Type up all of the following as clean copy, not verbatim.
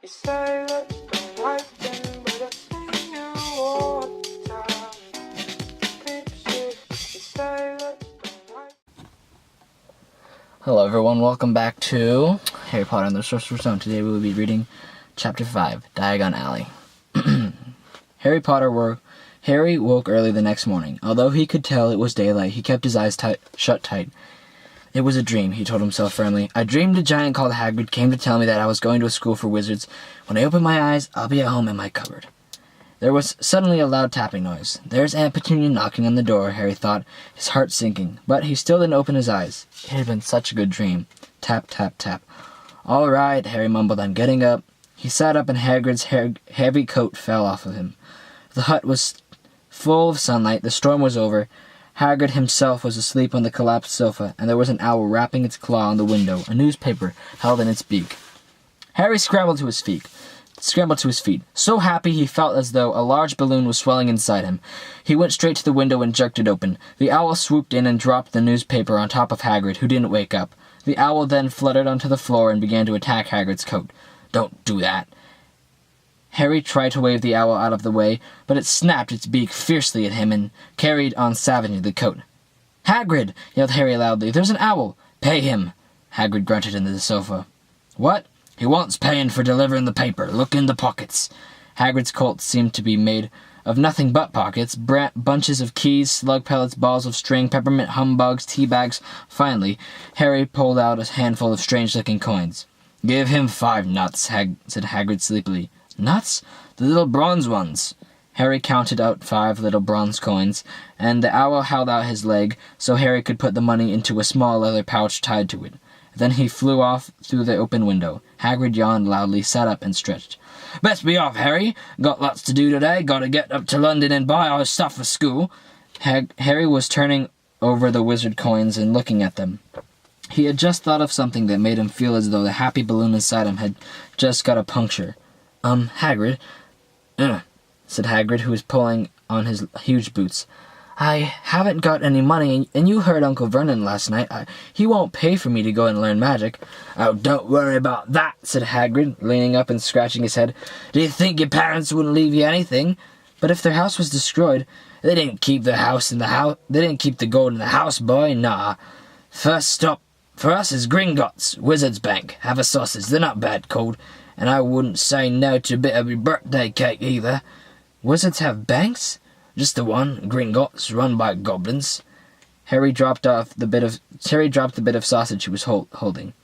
You say that don't like them, but I see you all the time. Creep shit, you say that don't like. Hello everyone, welcome back to Harry Potter and the Sorcerer's Stone. Today we will be reading Chapter 5, Diagon Alley. Harry woke early the next morning. Although he could tell it was daylight, he kept his eyes shut tight. It was a dream, he told himself firmly. I dreamed a giant called Hagrid came to tell me that I was going to a school for wizards. When I open my eyes, I'll be at home in my cupboard. There was suddenly a loud tapping noise. There's Aunt Petunia knocking on the door, Harry thought, his heart sinking. But he still didn't open his eyes. It had been such a good dream. Tap, tap, tap. All right, Harry mumbled, I'm getting up. He sat up and Hagrid's heavy coat fell off of him. The hut was full of sunlight. The storm was over. Hagrid himself was asleep on the collapsed sofa, and there was an owl rapping its claw on the window, a newspaper held in its beak. Harry scrambled to his feet. So happy he felt as though a large balloon was swelling inside him. He went straight to the window and jerked it open. The owl swooped in and dropped the newspaper on top of Hagrid, who didn't wake up. The owl then fluttered onto the floor and began to attack Hagrid's coat. Don't do that. Harry tried to wave the owl out of the way, but it snapped its beak fiercely at him and carried on savagely the coat. Hagrid! Yelled Harry loudly. There's an owl! Pay him! Hagrid grunted into the sofa. What? He wants paying for delivering the paper. Look in the pockets. Hagrid's coat seemed to be made of nothing but pockets, bunches of keys, slug pellets, balls of string, peppermint humbugs, tea bags. Finally, Harry pulled out a handful of strange-looking coins. Give him 5 nuts, said Hagrid sleepily. Nuts? The little bronze ones. Harry counted out 5 little bronze coins, and the owl held out his leg so Harry could put the money into a small leather pouch tied to it. Then he flew off through the open window. Hagrid yawned loudly, sat up, and stretched. Best be off, Harry. Got lots to do today. Gotta get up to London and buy all his stuff for school. Harry was turning over the wizard coins and looking at them. He had just thought of something that made him feel as though the happy balloon inside him had just got a puncture. Hagrid, said Hagrid, who was pulling on his huge boots. I haven't got any money, and you heard Uncle Vernon last night. He won't pay for me to go and learn magic. Oh, don't worry about that, said Hagrid, leaning up and scratching his head. Do you think your parents wouldn't leave you anything? But if their house was destroyed, they didn't keep the house in the house. They didn't keep the gold in the house, boy. Nah. First stop for us is Gringotts, Wizard's Bank. Have a sausage. They're not bad cold. And I wouldn't say no to a bit of your birthday cake either. Wizards have banks? Just the one, Gringotts, run by goblins. Harry dropped the bit of sausage he was holding.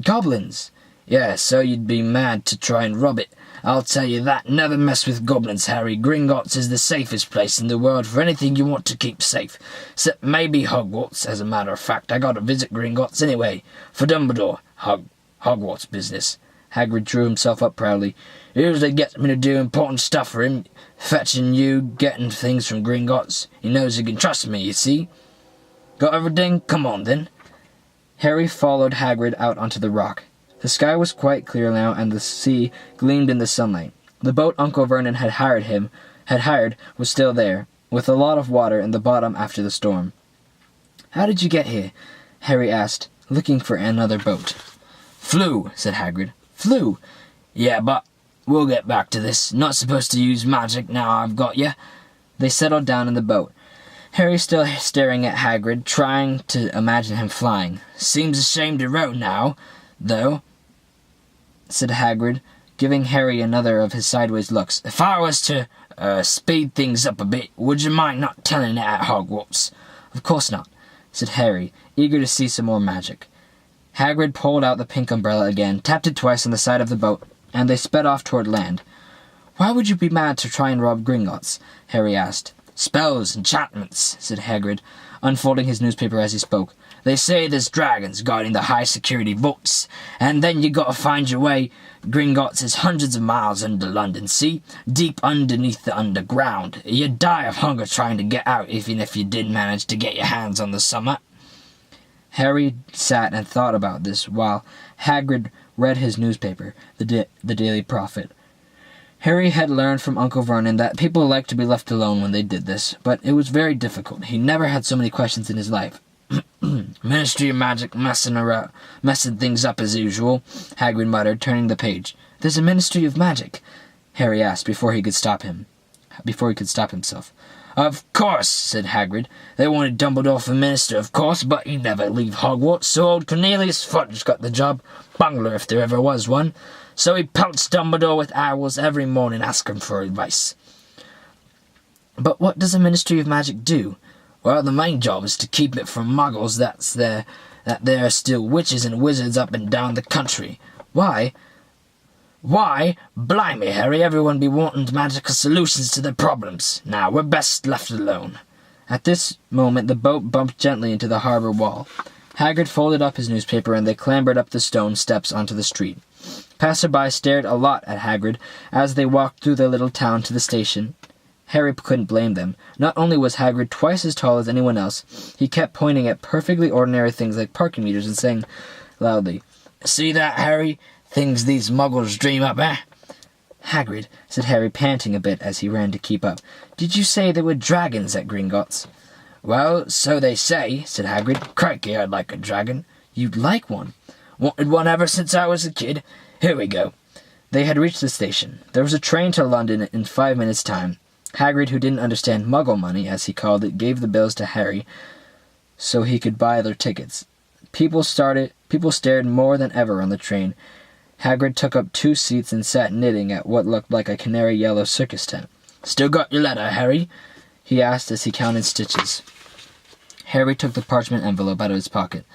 Goblins? Yeah, so you'd be mad to try and rob it. I'll tell you that. Never mess with goblins, Harry. Gringotts is the safest place in the world for anything you want to keep safe. Except maybe Hogwarts, as a matter of fact. I gotta visit Gringotts anyway. For Dumbledore. Hogwarts business. Hagrid drew himself up proudly. Usually gets me to do important stuff for him. Fetching you, getting things from Gringotts. He knows he can trust me, you see. Got everything? Come on, then. Harry followed Hagrid out onto the rock. The sky was quite clear now, and the sea gleamed in the sunlight. The boat Uncle Vernon had hired was still there, with a lot of water in the bottom after the storm. How did you get here? Harry asked, looking for another boat. Flew, said Hagrid. Flew? Yeah, but we'll get back to this. Not supposed to use magic now I've got you. They settled down in the boat. Harry still staring at Hagrid, trying to imagine him flying. Seems a shame to row now, though, said Hagrid, giving Harry another of his sideways looks. If I was to, speed things up a bit, would you mind not telling it at Hogwarts? Of course not, said Harry, eager to see some more magic. Hagrid pulled out the pink umbrella again, tapped it twice on the side of the boat, and they sped off toward land. Why would you be mad to try and rob Gringotts? Harry asked. Spells, enchantments, said Hagrid, unfolding his newspaper as he spoke. They say there's dragons guarding the high-security vaults, and then you gotta find your way. Gringotts is hundreds of miles under London, see? Deep underneath the underground. You'd die of hunger trying to get out, even if you did manage to get your hands on the summit. Harry sat and thought about this while Hagrid read his newspaper, the Daily Prophet. Harry had learned from Uncle Vernon that people liked to be left alone when they did this, but it was very difficult. He never had so many questions in his life. Ministry of Magic messing things up as usual, Hagrid muttered, turning the page. There's a Ministry of Magic? Harry asked before he could stop himself. Of course, said Hagrid. They wanted Dumbledore for minister, of course, but he'd never leave Hogwarts, so old Cornelius Fudge got the job. Bungler, if there ever was one. So he pelts Dumbledore with owls every morning asking for advice. But what does a Ministry of Magic do? Well, the main job is to keep it from muggles that there are still witches and wizards up and down the country. Why? Blimey, Harry, everyone be wanting magical solutions to their problems. Now, we're best left alone. At this moment, the boat bumped gently into the harbour wall. Hagrid folded up his newspaper and they clambered up the stone steps onto the street. Passersby stared a lot at Hagrid as they walked through the little town to the station. Harry couldn't blame them. Not only was Hagrid twice as tall as anyone else, he kept pointing at perfectly ordinary things like parking meters and saying loudly, See that, Harry? Things these muggles dream up, eh? Hagrid, said Harry, panting a bit as he ran to keep up. Did you say there were dragons at Gringotts? Well, so they say, said Hagrid. Crikey, I'd like a dragon. You'd like one? Wanted one ever since I was a kid. Here we go. They had reached the station. There was a train to London in 5 minutes' time. Hagrid, who didn't understand muggle money, as he called it, gave the bills to Harry so he could buy their tickets. People stared more than ever on the train. Hagrid took up 2 seats and sat knitting at what looked like a canary yellow circus tent. Still got your letter, Harry? He asked as he counted stitches. Harry took the parchment envelope out of his pocket.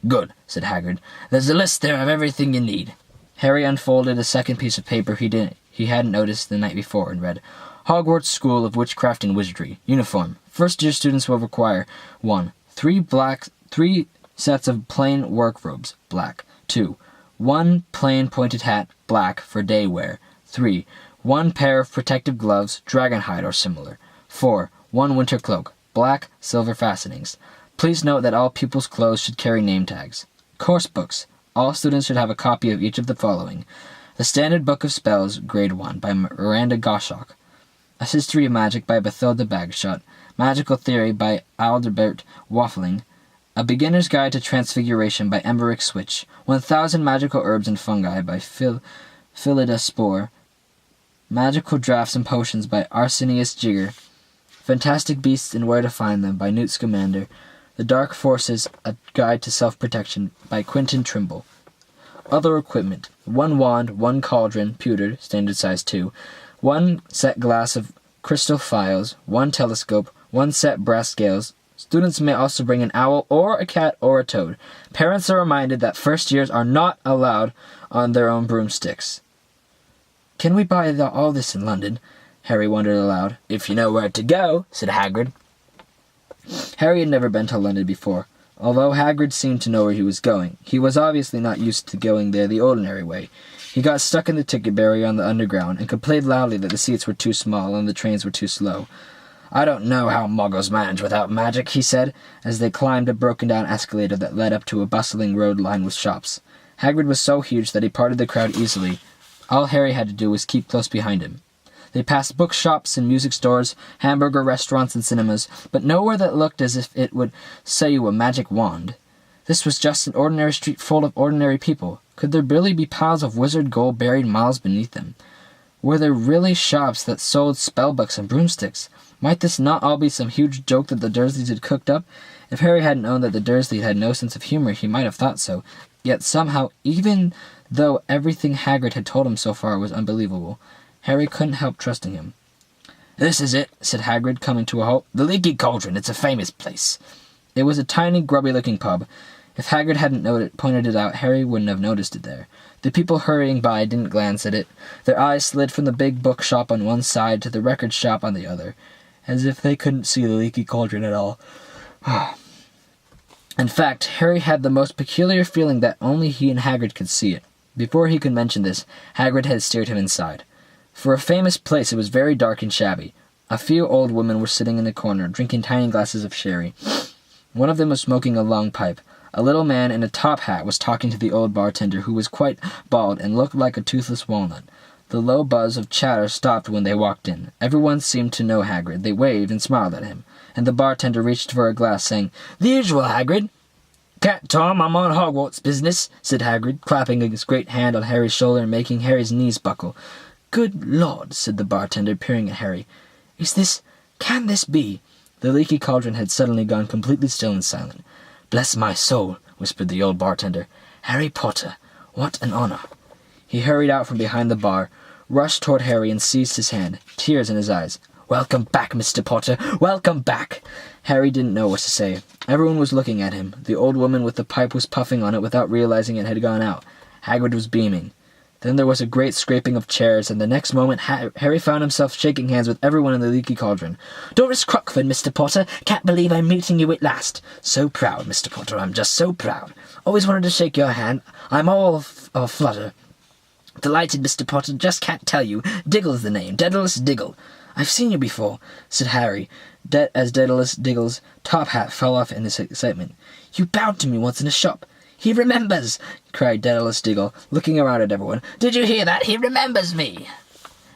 Good, said Hagrid. There's a list there of everything you need. Harry unfolded a second piece of paper he hadn't noticed the night before and read, Hogwarts School of Witchcraft and Wizardry. Uniform. First-year students will require 1. 3 sets of plain work robes, black. 2. 1 plain pointed hat, black, for day wear. 3. 1 pair of protective gloves, dragonhide or similar. 4. 1 winter cloak, black, silver fastenings. Please note that all pupils' clothes should carry name tags. Course books. All students should have a copy of each of the following. The Standard Book of Spells, Grade 1, by Miranda Goshawk. A History of Magic by Bathilda Bagshot. Magical Theory by Aldebert Waffling. A Beginner's Guide to Transfiguration by Emmerich Switch. 1000 Magical Herbs and Fungi by Phillida Spore. Magical Drafts and Potions by Arsenius Jigger. Fantastic Beasts and Where to Find Them by Newt Scamander. The Dark Forces, A Guide to Self-Protection by Quentin Trimble. Other equipment. 1 wand, 1 cauldron, pewter, standard size 2. 1 set glass of crystal phials, 1 telescope, 1 set brass scales. Students may also bring an owl or a cat or a toad. Parents are reminded that first years are not allowed on their own broomsticks. Can we buy all this in London? Harry wondered aloud. If you know where to go, said Hagrid. Harry had never been to London before. Although Hagrid seemed to know where he was going, he was obviously not used to going there the ordinary way. He got stuck in the ticket barrier on the underground and complained loudly that the seats were too small and the trains were too slow. I don't know how muggles manage without magic, he said, as they climbed a broken-down escalator that led up to a bustling road lined with shops. Hagrid was so huge that he parted the crowd easily. All Harry had to do was keep close behind him. They passed bookshops and music stores, hamburger restaurants and cinemas, but nowhere that looked as if it would say you a magic wand. This was just an ordinary street full of ordinary people. Could there really be piles of wizard gold buried miles beneath them? Were there really shops that sold spellbooks and broomsticks? Might this not all be some huge joke that the Dursleys had cooked up? If Harry hadn't known that the Dursleys had no sense of humor, he might have thought so. Yet somehow, even though everything Hagrid had told him so far was unbelievable, Harry couldn't help trusting him. This is it, said Hagrid, coming to a halt. The Leaky Cauldron, it's a famous place. It was a tiny, grubby-looking pub. If Hagrid hadn't pointed it out, Harry wouldn't have noticed it there. The people hurrying by didn't glance at it. Their eyes slid from the big bookshop on one side to the record shop on the other, as if they couldn't see the Leaky Cauldron at all. In fact, Harry had the most peculiar feeling that only he and Hagrid could see it. Before he could mention this, Hagrid had steered him inside. For a famous place, it was very dark and shabby. A few old women were sitting in a corner, drinking tiny glasses of sherry. One of them was smoking a long pipe. A little man in a top hat was talking to the old bartender, who was quite bald and looked like a toothless walnut. The low buzz of chatter stopped when they walked in. Everyone seemed to know Hagrid. They waved and smiled at him, and the bartender reached for a glass, saying, "The usual, Hagrid." "Cat Tom, I'm on Hogwarts business," said Hagrid, clapping his great hand on Harry's shoulder and making Harry's knees buckle. "Good Lord," said the bartender, peering at Harry. Can this be?" The leaky cauldron had suddenly gone completely still and silent. "Bless my soul," whispered the old bartender. "Harry Potter, what an honor." He hurried out from behind the bar, rushed toward Harry and seized his hand, tears in his eyes. "Welcome back, Mr. Potter, welcome back!" Harry didn't know what to say. Everyone was looking at him. The old woman with the pipe was puffing on it without realizing it had gone out. Hagrid was beaming. Then there was a great scraping of chairs, and the next moment Harry found himself shaking hands with everyone in the leaky cauldron. "Doris Crockford, Mr. Potter. Can't believe I'm meeting you at last. So proud, Mr. Potter. I'm just so proud. Always wanted to shake your hand. I'm all flutter. Delighted, Mr. Potter. Just can't tell you. Diggle's the name. Daedalus Diggle." "I've seen you before," said Harry, as Daedalus Diggle's top hat fell off in his excitement. "You bowed to me once in a shop." "He remembers!" cried Daedalus Diggle, looking around at everyone. "Did you hear that? He remembers me!"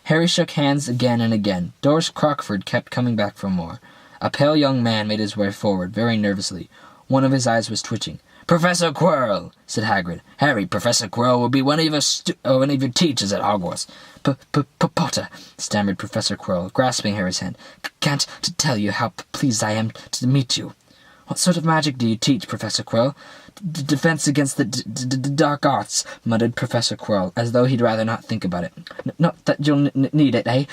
Harry shook hands again and again. Doris Crockford kept coming back for more. A pale young man made his way forward, very nervously. One of his eyes was twitching. "Professor Quirrell," said Hagrid. "Harry, Professor Quirrell will be one of your teachers at Hogwarts." Potter," stammered Professor Quirrell, grasping Harry's hand. "Can't tell you how pleased I am to meet you." "What sort of magic do you teach, Professor Quirrell?" "Defense against the dark arts," muttered Professor Quirrell, as though he'd rather not think about it. "Not that you'll need it, eh,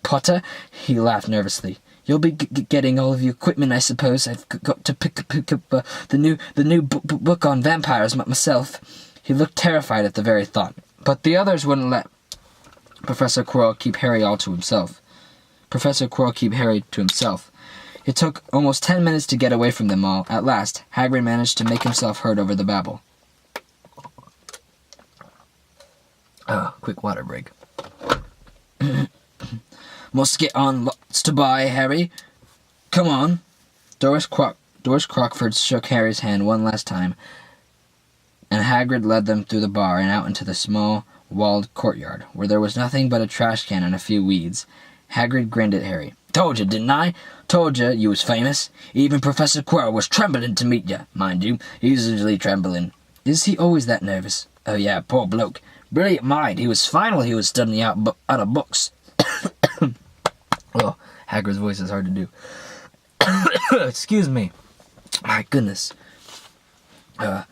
Potter?" He laughed nervously. "You'll be getting all of your equipment, I suppose. I've got to pick up the new book on vampires myself." He looked terrified at the very thought. But the others wouldn't let Professor Quirrell keep Harry to himself. It took almost 10 minutes to get away from them all. At last, Hagrid managed to make himself heard over the babble. Quick water break. "Must get on, lots to buy, Harry. Come on." Doris Crockford shook Harry's hand one last time, and Hagrid led them through the bar and out into the small, walled courtyard, where there was nothing but a trash can and a few weeds. Hagrid grinned at Harry. "Told you, didn't I? Told you you was famous. Even Professor Quirrell was trembling to meet you. Mind you, he's usually trembling." "Is he always that nervous?" "Oh yeah, poor bloke. Brilliant mind. He was fine while he was studying out of books." Oh, Hagrid's voice is hard to do. Excuse me. My goodness. Out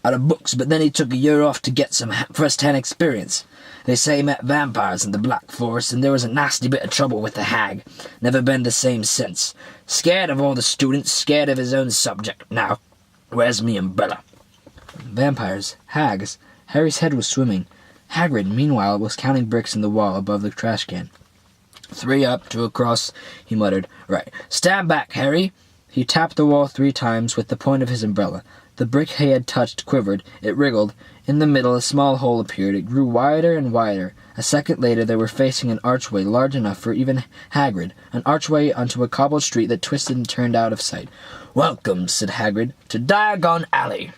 of books, but then he took a year off to get some first-hand experience. They say he met vampires in the Black Forest, and there was a nasty bit of trouble with the hag. Never been the same since. Scared of all the students, scared of his own subject. Now, where's me umbrella?" Vampires. Hags. Harry's head was swimming. Hagrid, meanwhile, was counting bricks in the wall above the trash can. 3 up, 2 across, he muttered. "Right. Stand back, Harry." He tapped the wall 3 times with the point of his umbrella. The brick he had touched quivered. It wriggled. In the middle, a small hole appeared. It grew wider and wider. A second later, they were facing an archway large enough for even Hagrid, an archway onto a cobbled street that twisted and turned out of sight. "Welcome," said Hagrid, "to Diagon Alley."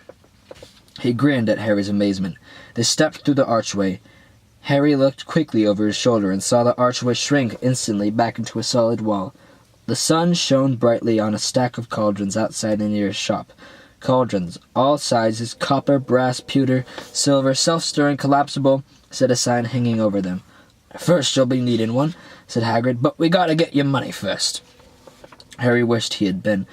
He grinned at Harry's amazement. They stepped through the archway. Harry looked quickly over his shoulder and saw the archway shrink instantly back into a solid wall. The sun shone brightly on a stack of cauldrons outside the nearest shop. Cauldrons, all sizes, copper, brass, pewter, silver, self-stirring, collapsible, said a sign hanging over them. "First you'll be needing one," said Hagrid, "but we gotta get your money first." Harry wished he had been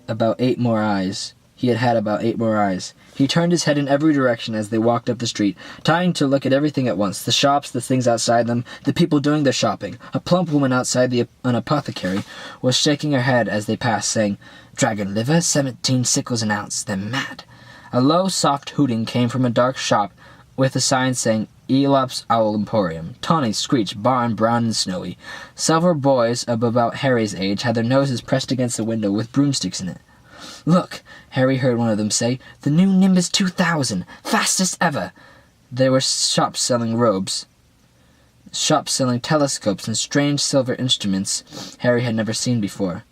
about 8 more eyes. He had about 8 more eyes. He turned his head in every direction as they walked up the street, trying to look at everything at once, the shops, the things outside them, the people doing their shopping. A plump woman outside an apothecary was shaking her head as they passed, saying, "Dragon liver, 17 sickles an ounce. They're mad." A low, soft hooting came from a dark shop with a sign saying, "Aesop's Owl Emporium." Tawny, Screech, Barn, Brown, and Snowy. Several boys of about Harry's age had their noses pressed against the window with broomsticks in it. "Look," Harry heard one of them say, "the new Nimbus 2000, fastest ever." There were shops selling robes, shops selling telescopes and strange silver instruments Harry had never seen before.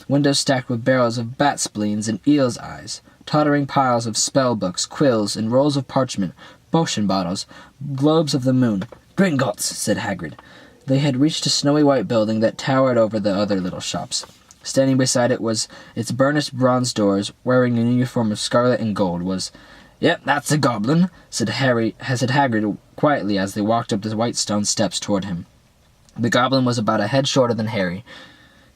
Windows stacked with barrels of bat spleens and eel's eyes, tottering piles of spell books, quills, and rolls of parchment, potion bottles, globes of the moon, Gringotts, said Hagrid. They had reached a snowy white building that towered over the other little shops. Standing beside it was its burnished bronze doors, wearing an uniform of scarlet and gold, was... "Yep, that's a goblin," said Hagrid quietly as they walked up the white stone steps toward him. The goblin was about a head shorter than Harry.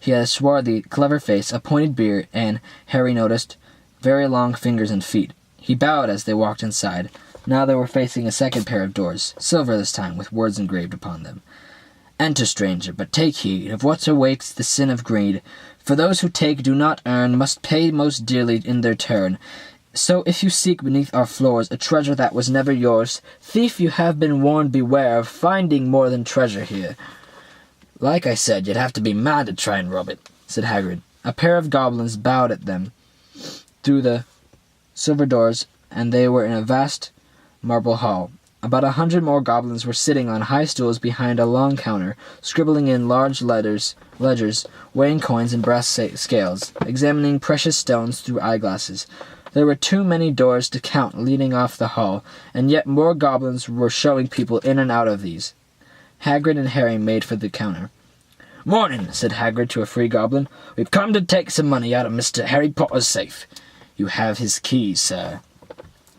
He had a swarthy, clever face, a pointed beard, and, Harry noticed, very long fingers and feet. He bowed as they walked inside. Now they were facing a second pair of doors, silver this time, with words engraved upon them. "Enter, stranger, but take heed of what awaits the sin of greed. For those who take do not earn, must pay most dearly in their turn. So if you seek beneath our floors a treasure that was never yours, thief, you have been warned, beware of finding more than treasure here." "Like I said, you'd have to be mad to try and rob it," said Hagrid. A pair of goblins bowed at them through the silver doors, and they were in a vast marble hall. About 100 more goblins were sitting on high stools behind a long counter, scribbling in large ledgers, weighing coins in brass scales, examining precious stones through eyeglasses. There were too many doors to count leading off the hall, and yet more goblins were showing people in and out of these. Hagrid and Harry made for the counter. "Morning," said Hagrid to a free goblin. "We've come to take some money out of Mr. Harry Potter's safe." "You have his keys, sir."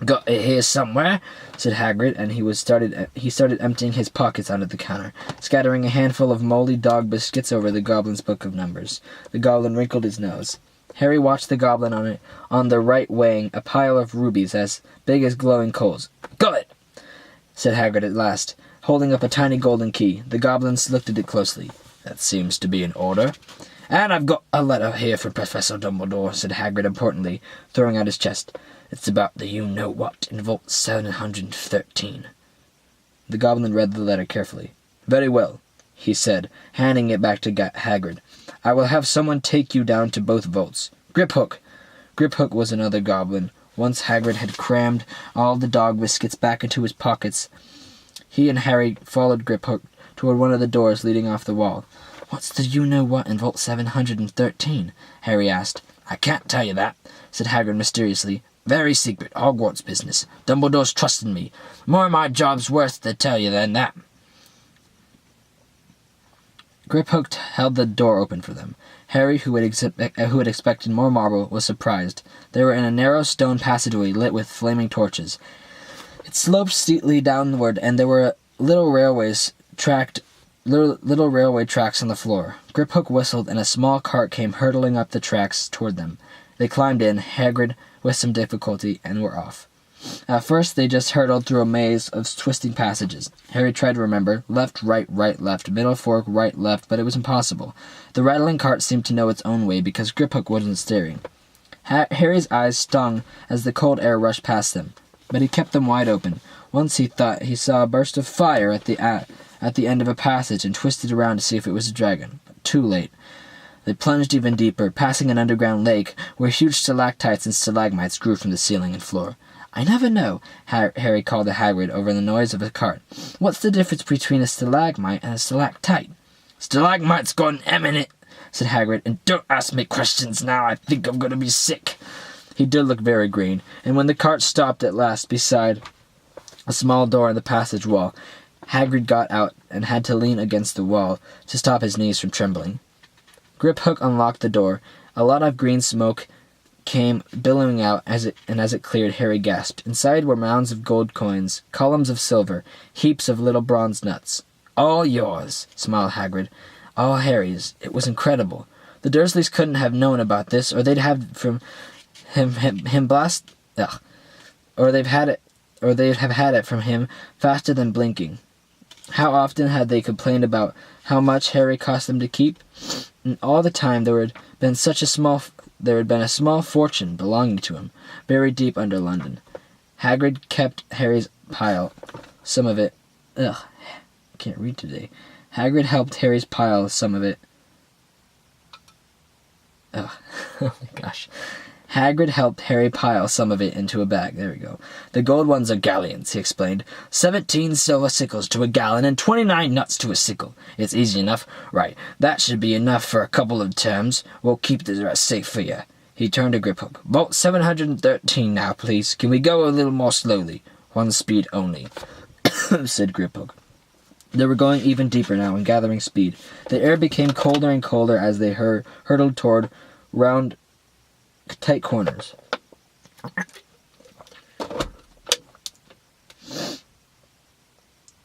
"Got it here somewhere," said Hagrid, and he started emptying his pockets onto the counter, scattering a handful of moldy dog biscuits over the goblin's book of numbers. The goblin wrinkled his nose. Harry watched the goblin on the right weighing a pile of rubies as big as glowing coals. "Got it," said Hagrid at last, holding up a tiny golden key. The goblins looked at it closely. "That seems to be in order." "And I've got a letter here from Professor Dumbledore," said Hagrid importantly, throwing out his chest. "It's about the you-know-what in Vault 713. The goblin read the letter carefully. "Very well," he said, handing it back to Hagrid. "I will have someone take you down to both vaults. Griphook." Griphook was another goblin. Once Hagrid had crammed all the dog biscuits back into his pockets. He and Harry followed Griphook toward one of the doors leading off the wall. "What's the you-know-what in Vault 713? Harry asked. "I can't tell you that," said Hagrid mysteriously. "Very secret, Hogwarts business. Dumbledore's trusting me. More of my job's worth to tell you than that." Griphook held the door open for them. Harry, who had expected more marble, was surprised. They were in a narrow stone passageway lit with flaming torches. It sloped steeply downward, and there were little railway tracks on the floor. Griphook whistled, and a small cart came hurtling up the tracks toward them. They climbed in, Hagrid with some difficulty, and were off. At first they just hurtled through a maze of twisting passages. Harry tried to remember, left, right, left, middle fork, right, left, but it was impossible. The rattling cart seemed to know its own way because Griphook wasn't steering. Harry's eyes stung as the cold air rushed past them, but he kept them wide open. Once he thought he saw a burst of fire at the end of a passage and twisted around to see if it was a dragon. But too late. They plunged even deeper, passing an underground lake where huge stalactites and stalagmites grew from the ceiling and floor. "I never know," Harry called to Hagrid over the noise of a cart. "What's the difference between a stalagmite and a stalactite?" "Stalagmite's got an M in it," said Hagrid, "and don't ask me questions now. I think I'm going to be sick." He did look very green, and when the cart stopped at last beside a small door in the passage wall, Hagrid got out and had to lean against the wall to stop his knees from trembling. Griphook unlocked the door. A lot of green smoke came billowing out as it cleared. Harry gasped. Inside were mounds of gold coins, columns of silver, heaps of little bronze nuts. "All yours," smiled Hagrid. "All Harry's. It was incredible. The Dursleys couldn't have known about this, or they'd have from him blast. Ugh. Or they'd have had it from him faster than blinking." How often had they complained about how much Harry cost them to keep? And all the time there had been a small fortune belonging to him, buried deep under London. Hagrid kept Harry's pile, some of it. I can't read today. Hagrid helped Harry's pile some of it. Oh my gosh. Hagrid helped Harry pile some of it into a bag. There we go. "The gold ones are galleons," he explained. 17 silver sickles to a gallon and 29 nuts to a sickle. It's easy enough. Right, that should be enough for a couple of terms. We'll keep the rest safe for you. He turned to Griphook. "Vault 713 now, please. Can we go a little more slowly? One speed only," said Griphook. They were going even deeper now and gathering speed. The air became colder and colder as they hurtled toward round, tight corners.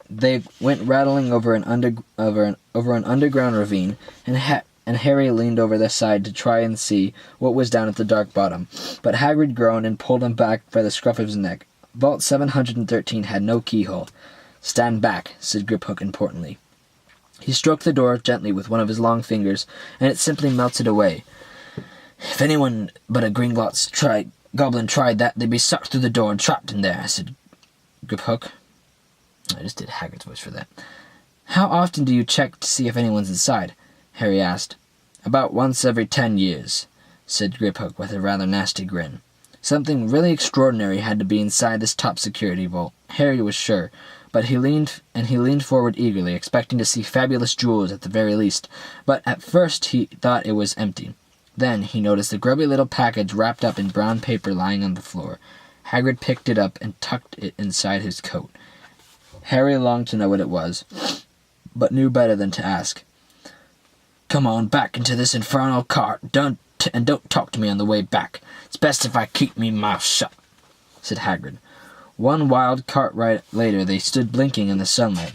They went rattling over an underground ravine, and Harry leaned over the side to try and see what was down at the dark bottom. But Hagrid groaned and pulled him back by the scruff of his neck. Vault 713 had no keyhole. "Stand back," said Griphook importantly. He stroked the door gently with one of his long fingers, and it simply melted away. "If anyone but a Gringotts goblin tried that, they'd be sucked through the door and trapped in there," said Griphook. I just did Hagrid's voice for that. "How often do you check to see if anyone's inside?" Harry asked. "About once every 10 years, said Griphook with a rather nasty grin. Something really extraordinary had to be inside this top security vault, Harry was sure, but he leaned forward eagerly, expecting to see fabulous jewels at the very least, but at first he thought it was empty. Then he noticed a grubby little package wrapped up in brown paper lying on the floor. Hagrid picked it up and tucked it inside his coat. Harry longed to know what it was, but knew better than to ask. "Come on back into this infernal cart, don't talk to me on the way back. It's best if I keep me mouth shut," said Hagrid. One wild cart ride later they stood blinking in the sunlight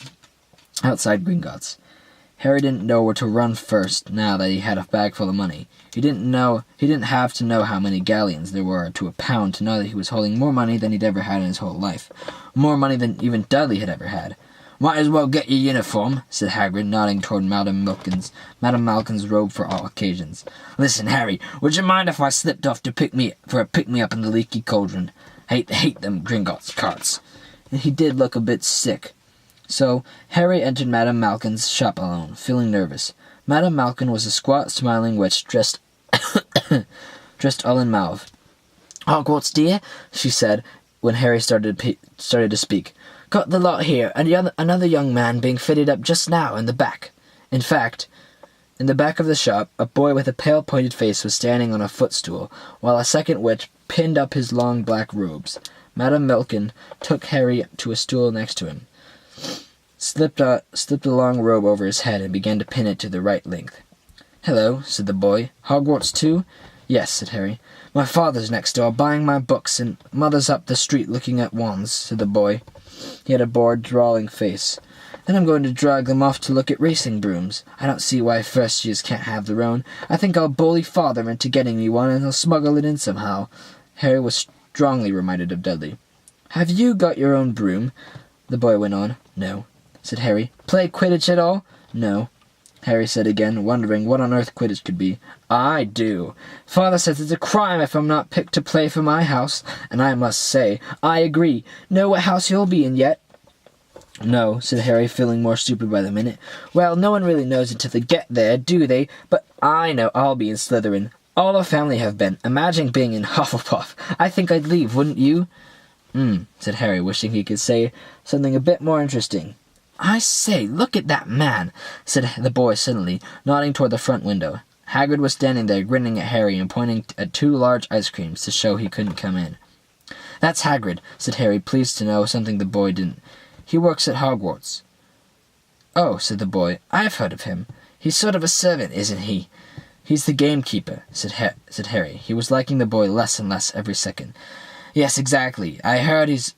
outside Gringotts. Harry didn't know where to run first now that he had a bag full of money. He didn't have to know how many galleons there were to a pound to know that he was holding more money than he'd ever had in his whole life. More money than even Dudley had ever had. "Might as well get your uniform," said Hagrid, nodding toward Madame Malkin's robe for all occasions. "Listen, Harry, would you mind if I slipped off to pick me up in the leaky cauldron? Hate them Gringotts carts." And he did look a bit sick. So Harry entered Madame Malkin's shop alone, feeling nervous. Madame Malkin was a squat, smiling witch dressed all in mauve. "Hogwarts, dear," she said when Harry started to speak. "Got the lot here, and another young man being fitted up just now in the back." In fact, in the back of the shop, a boy with a pale, pointed face was standing on a footstool, while a second witch pinned up his long black robes. Madame Malkin took Harry to a stool next to him, slipped a long robe over his head, and began to pin it to the right length. "Hello," said the boy. "Hogwarts too?" "Yes," said Harry. "My father's next door, buying my books, and mother's up the street looking at wands," said the boy. He had a bored, drawling face. "Then I'm going to drag them off to look at racing brooms. I don't see why first years can't have their own. I think I'll bully father into getting me one, and he'll smuggle it in somehow." Harry was strongly reminded of Dudley. "Have you got your own broom?" the boy went on. "No," said Harry. "Play Quidditch at all?" "No," Harry said again, wondering what on earth Quidditch could be. "I do. Father says it's a crime if I'm not picked to play for my house, and I must say, I agree. Know what house you'll be in yet?" "No," said Harry, feeling more stupid by the minute. "Well, no one really knows until they get there, do they? But I know I'll be in Slytherin. All our family have been. Imagine being in Hufflepuff. I think I'd leave, wouldn't you?" Said Harry, wishing he could say something a bit more interesting. "I say, look at that man," said the boy suddenly, nodding toward the front window. Hagrid was standing there, grinning at Harry and pointing at 2 large ice creams to show he couldn't come in. "That's Hagrid," said Harry, pleased to know something the boy didn't. "He works at Hogwarts." "Oh," said the boy, "I've heard of him. He's sort of a servant, isn't he?" "He's the gamekeeper," said Harry. He was liking the boy less and less every second. "Yes, exactly. I heard he's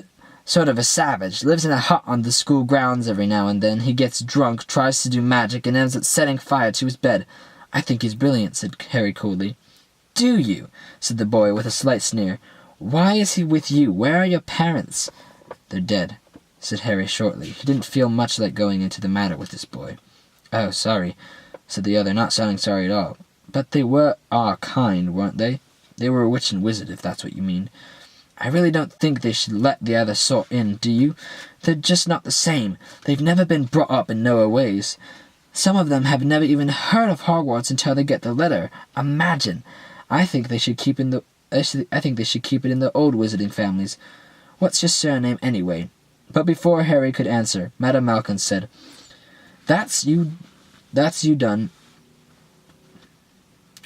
sort of a savage. Lives in a hut on the school grounds every now and then. He gets drunk, tries to do magic, and ends up setting fire to his bed. I think he's brilliant," said Harry coldly. "Do you?" said the boy with a slight sneer. "Why is he with you? Where are your parents?" "They're dead," said Harry shortly. He didn't feel much like going into the matter with this boy. "Oh, sorry," said the other, not sounding sorry at all. "But they were our kind, weren't they? They were a witch and wizard, if that's what you mean." "I really don't think they should let the other sort in, do you? They're just not the same. They've never been brought up in Noah ways. Some of them have never even heard of Hogwarts until they get the letter. Imagine! I think they should keep it in the old wizarding families. What's your surname, anyway?" But before Harry could answer, Madame Malkin said, That's you done."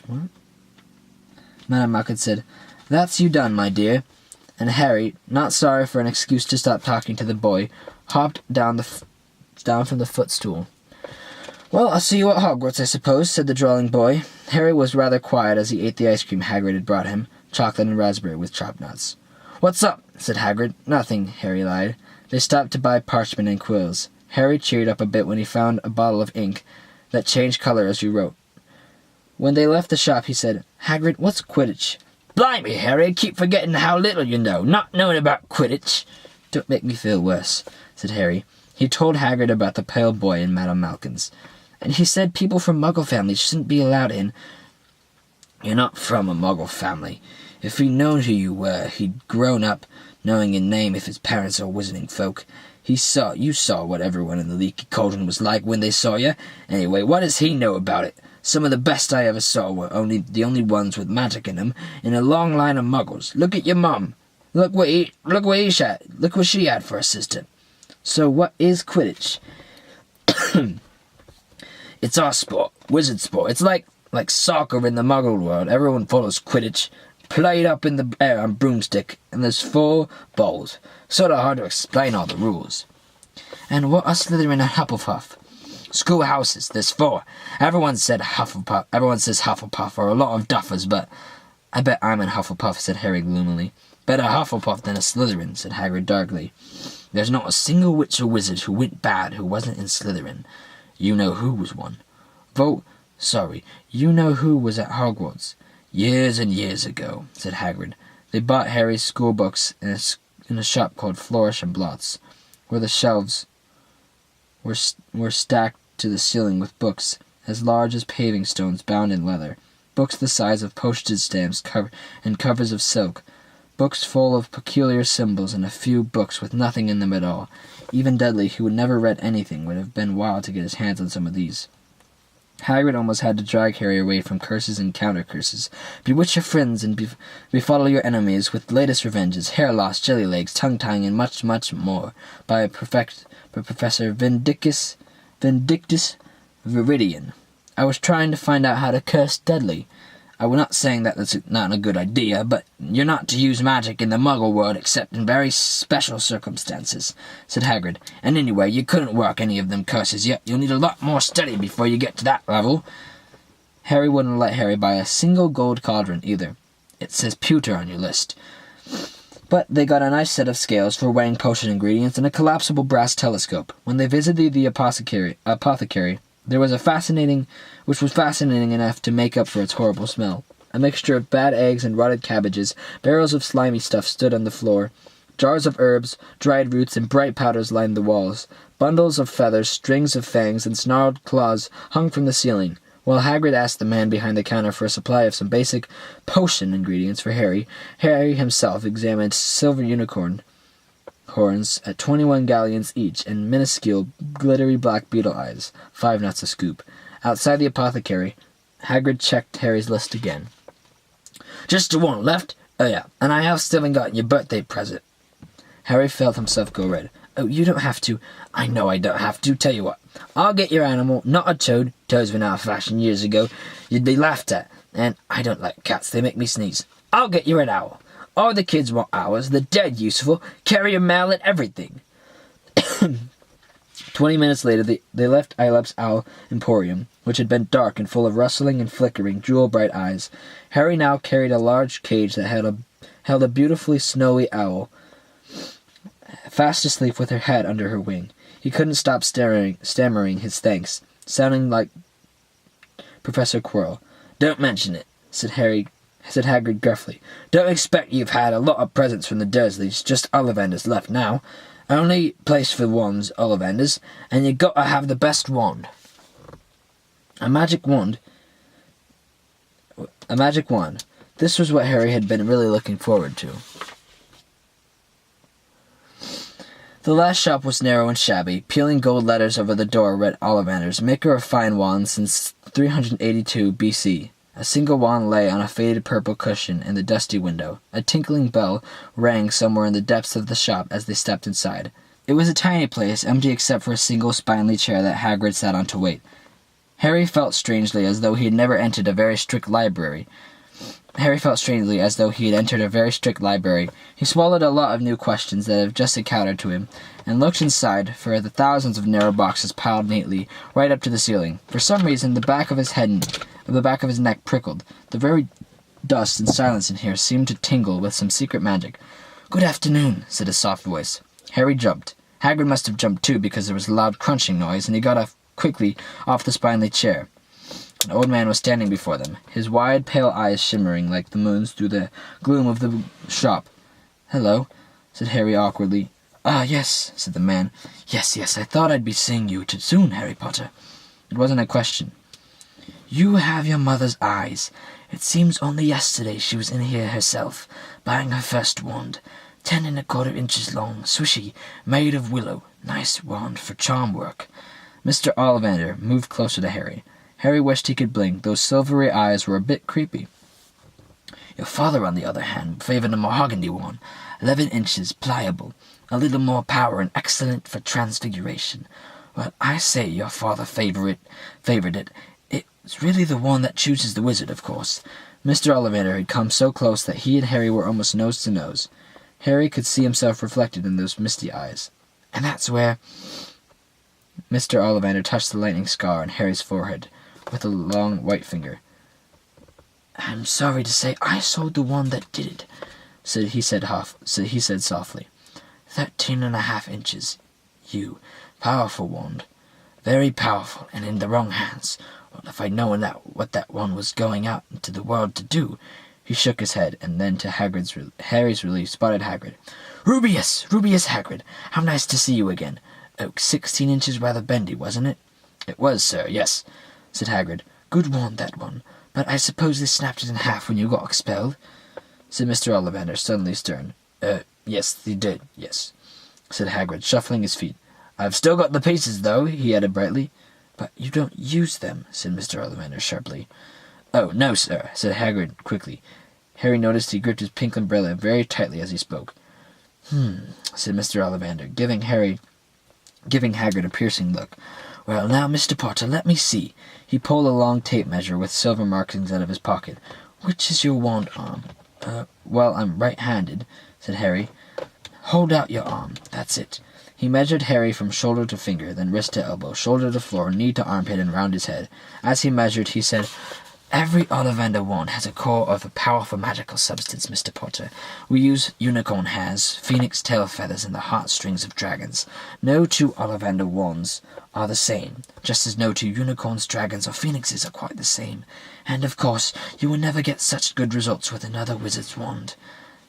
What? Madame Malkin said, "That's you done, my dear." And Harry, not sorry for an excuse to stop talking to the boy, hopped down the down from the footstool. "Well, I'll see you at Hogwarts, I suppose," said the drawling boy. Harry was rather quiet as he ate the ice cream Hagrid had brought him, chocolate and raspberry with chopped nuts. "What's up?" said Hagrid. "Nothing," Harry lied. They stopped to buy parchment and quills. Harry cheered up a bit when he found a bottle of ink that changed colour as you wrote. When they left the shop, he said, "Hagrid, what's Quidditch?" "Blimey, Harry, I keep forgetting how little you know, not knowing about Quidditch." "Don't make me feel worse," said Harry. He told Hagrid about the pale boy in Madame Malkin's. "And he said people from Muggle families shouldn't be allowed in." "You're not from a Muggle family. If he'd known who you were, he'd grown up knowing your name if his parents are wizarding folk. You saw what everyone in the Leaky Cauldron was like when they saw you. Anyway, what does he know about it? Some of the best I ever saw were the only ones with magic in them, in a long line of Muggles. Look at your mum. Look what she had for a sister." "So what is Quidditch?" "It's our sport, wizard sport. It's like soccer in the Muggle world. Everyone follows Quidditch. Played up in the air on broomstick, and there's 4 balls. Sort of hard to explain all the rules." "And what are Slytherin and Hufflepuff?" "Schoolhouses. There's 4. Everyone says Hufflepuff, or a lot of duffers, but I bet I'm in Hufflepuff," said Harry gloomily. "Better Hufflepuff than a Slytherin," said Hagrid darkly. "There's not a single witch or wizard who went bad who wasn't in Slytherin. You know who was one. You know who was at Hogwarts. Years and years ago," said Hagrid. They bought Harry's school books in a shop called Flourish and Blots, where the shelves were stacked to the ceiling with books as large as paving stones bound in leather, books the size of postage stamps and covers of silk, books full of peculiar symbols, and a few books with nothing in them at all. Even Dudley, who had never read anything, would have been wild to get his hands on some of these. Hagrid almost had to drag Harry away from curses and counter-curses. Bewitch your friends and befuddle your enemies with latest revenges, hair loss, jelly legs, tongue-tying, and much, much more, by Professor Vindictus Viridian. I was trying to find out how to curse Dudley. I was not saying that that's not a good idea, but you're not to use magic in the Muggle world except in very special circumstances," said Hagrid. "And anyway, you couldn't work any of them curses yet. You'll need a lot more study before you get to that level." Harry wouldn't let Harry buy a single gold cauldron either. "It says pewter on your list." But they got a nice set of scales for weighing potion ingredients and a collapsible brass telescope. When they visited the apothecary, there was which was fascinating enough to make up for its horrible smell. A mixture of bad eggs and rotted cabbages, barrels of slimy stuff stood on the floor. Jars of herbs, dried roots, and bright powders lined the walls. Bundles of feathers, strings of fangs, and snarled claws hung from the ceiling. While Hagrid asked the man behind the counter for a supply of some basic potion ingredients for Harry himself examined silver unicorn horns at 21 galleons each and minuscule, glittery black beetle eyes, 5 nuts a scoop. Outside the apothecary, Hagrid checked Harry's list again. "Just the one left? Oh yeah, and I still haven't gotten your birthday present." Harry felt himself go red. "Oh, you don't have to." "I know I don't have to. Tell you what, I'll get your animal, not a toad. Toads went out of fashion years ago. You'd be laughed at. And I don't like cats. They make me sneeze. I'll get you an owl. All the kids want owls. They're dead useful. Carry your mail and everything." 20 minutes later, they left Ilep's Owl Emporium, which had been dark and full of rustling and flickering, jewel-bright eyes. Harry now carried a large cage that held a beautifully snowy owl, fast asleep with her head under her wing. He couldn't stop stammering his thanks, sounding like Professor Quirrell. "Don't mention it," said Hagrid gruffly. "Don't expect you've had a lot of presents from the Dursleys, just Ollivanders left now. Only place for wands, Ollivanders, and you gotta have the best wand." A magic wand. This was what Harry had been really looking forward to. The last shop was narrow and shabby. Peeling gold letters over the door read Ollivanders, maker of fine wands since 382 BC. A single wand lay on a faded purple cushion in the dusty window. A tinkling bell rang somewhere in the depths of the shop as they stepped inside. It was a tiny place, empty except for a single spindly chair that Hagrid sat on to wait. Harry felt strangely as though he had never entered a very strict library. Harry felt strangely as though he had entered a very strict library. He swallowed a lot of new questions that had just encountered to him, and looked inside for the thousands of narrow boxes piled neatly right up to the ceiling. For some reason, the back of his neck prickled. The very dust and silence in here seemed to tingle with some secret magic. "Good afternoon," said a soft voice. Harry jumped. Hagrid must have jumped too, because there was a loud crunching noise, and he got quickly off the spindly chair. An old man was standing before them, his wide, pale eyes shimmering like the moon's through the gloom of the shop. "Hello," said Harry awkwardly. "Ah, yes," said the man. Yes, I thought I'd be seeing you too soon, Harry Potter." It wasn't a question. "You have your mother's eyes. It seems only yesterday she was in here herself, buying her first wand. 10¼ inches long, swishy, made of willow. Nice wand for charm work." Mr. Ollivander moved closer to Harry. Harry wished he could blink. Those silvery eyes were a bit creepy. "Your father, on the other hand, favoured a mahogany wand, 11 inches, pliable, a little more power and excellent for transfiguration. Well, I say your father favoured it. It's really the one that chooses the wizard, of course." Mr. Ollivander had come so close that he and Harry were almost nose to nose. Harry could see himself reflected in those misty eyes. "And that's where—" Mr. Ollivander touched the lightning scar on Harry's forehead with a long white finger. "I'm sorry to say I sold the one that did it," he said softly. 13½ inches. Powerful wand. Very powerful, and in the wrong hands. Well, if I'd known what that one was going out into the world to do." He shook his head, and then to Harry's relief spotted Hagrid. Rubius Hagrid! How nice to see you again. Oh, 16 inches rather bendy, wasn't it?" "It was, sir, yes," said Hagrid. "Good wand, that one. But I suppose they snapped it in half when you got expelled?" said Mr. Ollivander, suddenly stern. Yes, they did, yes," said Hagrid, shuffling his feet. "I've still got the pieces, though," he added brightly. "But you don't use them," said Mr. Ollivander sharply. "Oh, no, sir," said Hagrid quickly. Harry noticed he gripped his pink umbrella very tightly as he spoke. Said Mr. Ollivander, giving Hagrid a piercing look. "Well, now, Mr. Potter, let me see." He pulled a long tape measure with silver markings out of his pocket. "Which is your wand arm?" Well, I'm right-handed," said Harry. "Hold out your arm. That's it." He measured Harry from shoulder to finger, then wrist to elbow, shoulder to floor, knee to armpit, and round his head. As he measured, he said, "Every Ollivander wand has a core of a powerful magical substance, Mr. Potter. We use unicorn hairs, phoenix tail feathers, and the heartstrings of dragons. No two Ollivander wands are the same, just as no two unicorns, dragons, or phoenixes are quite the same. And, of course, you will never get such good results with another wizard's wand."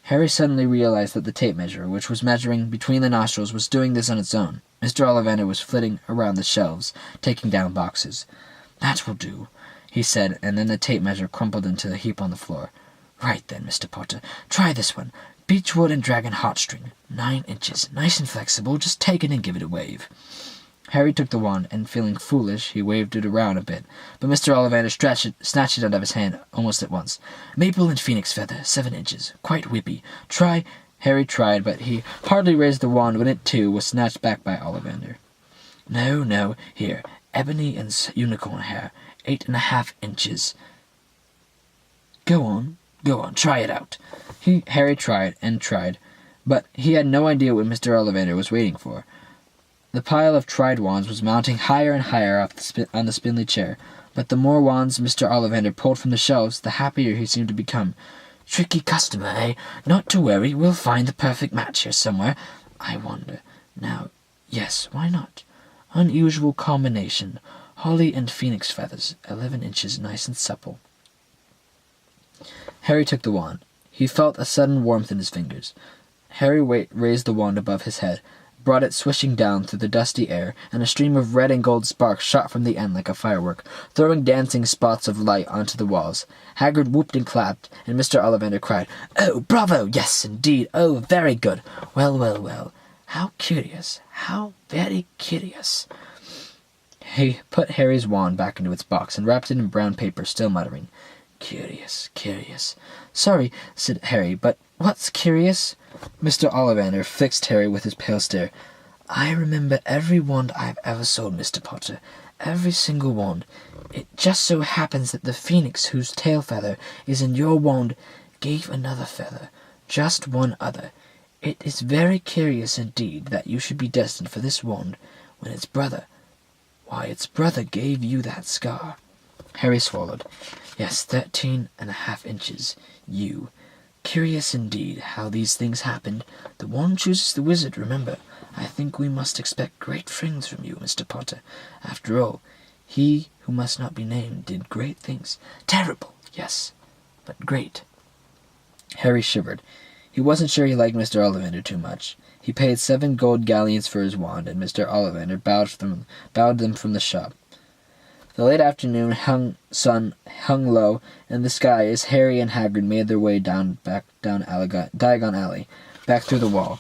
Harry suddenly realized that the tape measure, which was measuring between the nostrils, was doing this on its own. Mr. Ollivander was flitting around the shelves, taking down boxes. "That will do," he said, and then the tape measure crumpled into a heap on the floor. "Right then, Mr. Potter, try this one. Beechwood and dragon heartstring. 9 inches. Nice and flexible. Just take it and give it a wave." Harry took the wand, and feeling foolish, he waved it around a bit, but Mr. Ollivander snatched it out of his hand almost at once. "Maple and phoenix feather, 7 inches. Quite whippy. Try—" Harry tried, but he hardly raised the wand when it, too, was snatched back by Ollivander. No, here, ebony and unicorn hair, 8½ inches. Go on, try it out." Harry tried and tried, but he had no idea what Mr. Ollivander was waiting for. The pile of tried wands was mounting higher and higher on the spindly chair, but the more wands Mr. Ollivander pulled from the shelves, the happier he seemed to become. "Tricky customer, eh? Not to worry, we'll find the perfect match here somewhere. I wonder. Now, yes, why not? Unusual combination. Holly and phoenix feathers, 11 inches, nice and supple." Harry took the wand. He felt a sudden warmth in his fingers. Harry raised the wand above his head, brought it swishing down through the dusty air, and a stream of red and gold sparks shot from the end like a firework, throwing dancing spots of light onto the walls. Hagrid whooped and clapped, and Mr. Ollivander cried, "Oh, bravo! Yes, indeed! Oh, very good! Well! How curious! How very curious!" He put Harry's wand back into its box and wrapped it in brown paper, still muttering, "Curious. Sorry," said Harry, "but what's curious?" Mr. Ollivander fixed Harry with his pale stare. I remember every wand I've ever sold, Mr. Potter. Every single wand. It just so happens that the phoenix whose tail feather is in your wand gave another feather. Just one other. It is very curious indeed that you should be destined for this wand when its brother... Why, its brother gave you that scar. Harry swallowed. Yes, 13.5 inches. You. Curious indeed how these things happened. The wand chooses the wizard, remember. I think we must expect great things from you, Mr. Potter. After all, he who must not be named did great things. Terrible, yes, but great. Harry shivered. He wasn't sure he liked Mr. Ollivander too much. He paid 7 gold galleons for his wand, and Mr. Ollivander bowed them from the shop. The late afternoon sun hung low in the sky as Harry and Hagrid made their way down Diagon Alley, back through the wall.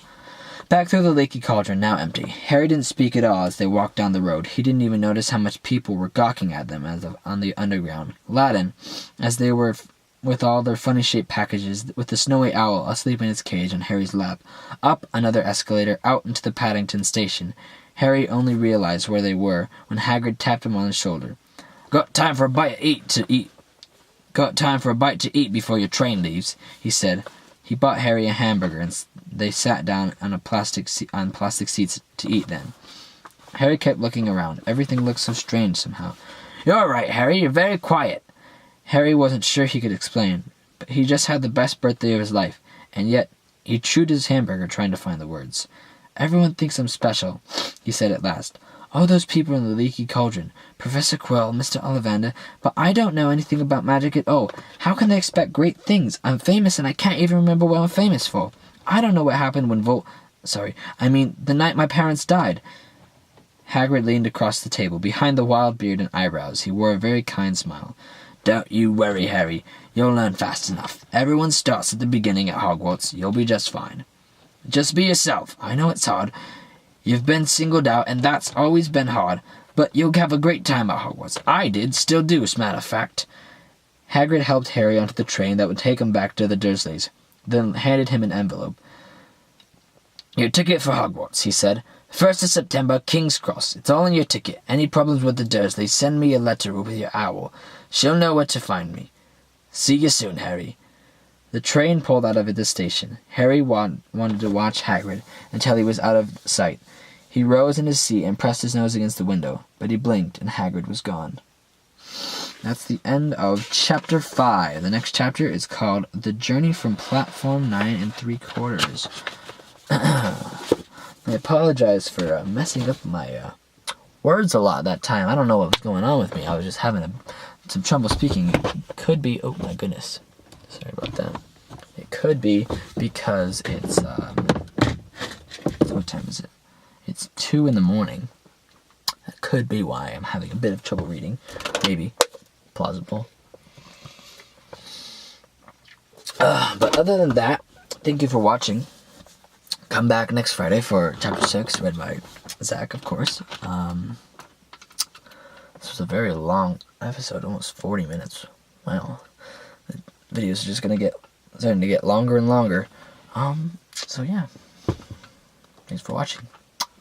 Back through the leaky cauldron, now empty. Harry didn't speak at all as they walked down the road. He didn't even notice how much people were gawking at them on the underground. Aladdin, as they were with all their funny-shaped packages, with the snowy owl asleep in its cage on Harry's lap. Up another escalator, out into the Paddington station. Harry only realized where they were when Hagrid tapped him on the shoulder. Got time for a bite to eat before your train leaves, he said. He bought Harry a hamburger, and they sat down on plastic seats to eat then. Harry kept looking around. Everything looked so strange somehow. You're all right, Harry. You're very quiet. Harry wasn't sure he could explain, but he just had the best birthday of his life, and yet he chewed his hamburger trying to find the words. Everyone thinks I'm special, he said at last. All those people in the leaky cauldron, Professor Quirrell, Mr. Ollivander, but I don't know anything about magic at all. How can they expect great things? I'm famous and I can't even remember what I'm famous for. I don't know what happened when the night my parents died. Hagrid leaned across the table. Behind the wild beard and eyebrows, he wore a very kind smile. Don't you worry, Harry. You'll learn fast enough. Everyone starts at the beginning at Hogwarts. You'll be just fine. Just be yourself. I know it's hard. You've been singled out, and that's always been hard, but you'll have a great time at Hogwarts. I did, still do, as a matter of fact. Hagrid helped Harry onto the train that would take him back to the Dursleys, then handed him an envelope. Your ticket for Hogwarts, he said. 1st of September, King's Cross. It's all in your ticket. Any problems with the Dursleys, send me a letter with your owl. She'll know where to find me. See you soon, Harry. The train pulled out of the station. Harry wanted to watch Hagrid until he was out of sight. He rose in his seat and pressed his nose against the window, but he blinked and Hagrid was gone. That's the end of Chapter 5. The next chapter is called The Journey from Platform 9 3/4. I apologize for messing up my words a lot that time. I don't know what was going on with me. I was just having some trouble speaking. It could be... Oh, my goodness. Sorry about that. It could be because it's... what time is it? It's 2 in the morning. That could be why I'm having a bit of trouble reading. Maybe. Plausible. But other than that, thank you for watching. Come back next Friday for Chapter 6, read by Zach, of course. This was a very long episode, almost 40 minutes. Wow. The videos are just starting to get longer and longer. So yeah. Thanks for watching.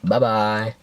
Bye-bye.